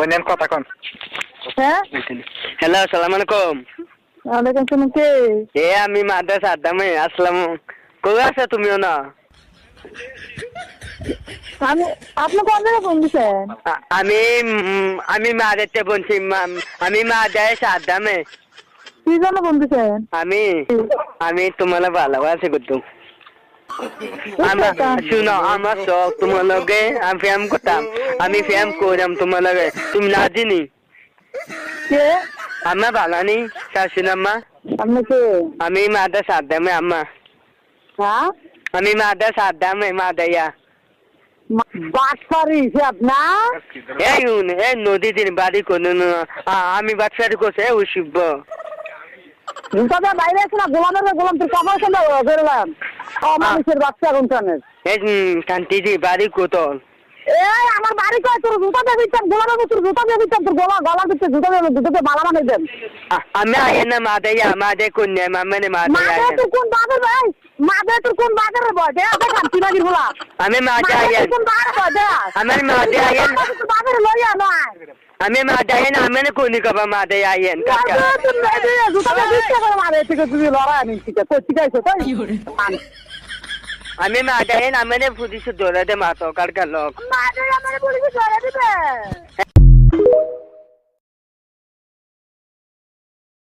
ওনেন কথা কোন হ্যাঁ হ্যালো আসসালামু আলাইকুম। ওয়ালাইকুম সালাম। কে? আমি মাদ্রাসা আদামে আসলাম। কই আছো তুমিও না? আমি আপনি কোন জায়গায় ফোন দিছেন? আমি আমি মাদেরতে বলছি আমি মাদ্রাসা আদামে। কি জন্য ফোন দিছেন? আমি আমি তোমার ভালোবাসি করতাম। শুনো আমার শখ তোমার লগে আমি ফ্যাম করতাম। আমি ফ্যাম করলাম তোমার লগে তুমি না চিনি কে? আম্মা ভালো নি শাশুন আম্মা। আপনি কে? আমি মাদ্রাসা আদামে আম্মা। হ্যাঁ আমি মাদ্রাসা আদামে মাদাইয়া। বাটপারি সে আপনার? এই নদী দিন বাড়ি কোনো আমি বাচ্চারি করছে ওই শিব জুতা দিয়ে বাইরে আছে না গোলামের গোলাম তোর কাপড় খেলে বেরোলাম মানুষের বাচ্চা কোনখানে? এই কান্তি দি বাড়ি কোতল এই আমার বাড়ি কয় তোর জুতা দিয়ে দিচ্ছেন গোলামের তোর জুতা দিয়ে দিচ্ছেন তোর গলা দিচ্ছে জুতা দিয়ে জুতাতে মালা বানাই দেন। আমি আইন না মাদাইয়া মাদে কন্যা মামানে মাদাইয়া মাদে তুই কোন বাগের ভাই? মাদে তুই কোন বাগের বয়? দে দেখান তুই বাগির বলা আমি মাদে আইন কোন বাগের বয়? দে আমার মাদে আইন তুই বাগের লইয়া নয় আমি মাদে আইন আমি কোনি কবা মাদে আইন কাকা জুতা দিয়ে দিচ্ছে করে মাদে থেকে তুমি লড়াই আনি ঠিক আছে ঠিক আছে তাই আমি মাদে আইন আমি পুলিশ ধরে দে মাতো কার লোক মাদে আমার পুলিশ ধরে দিবে।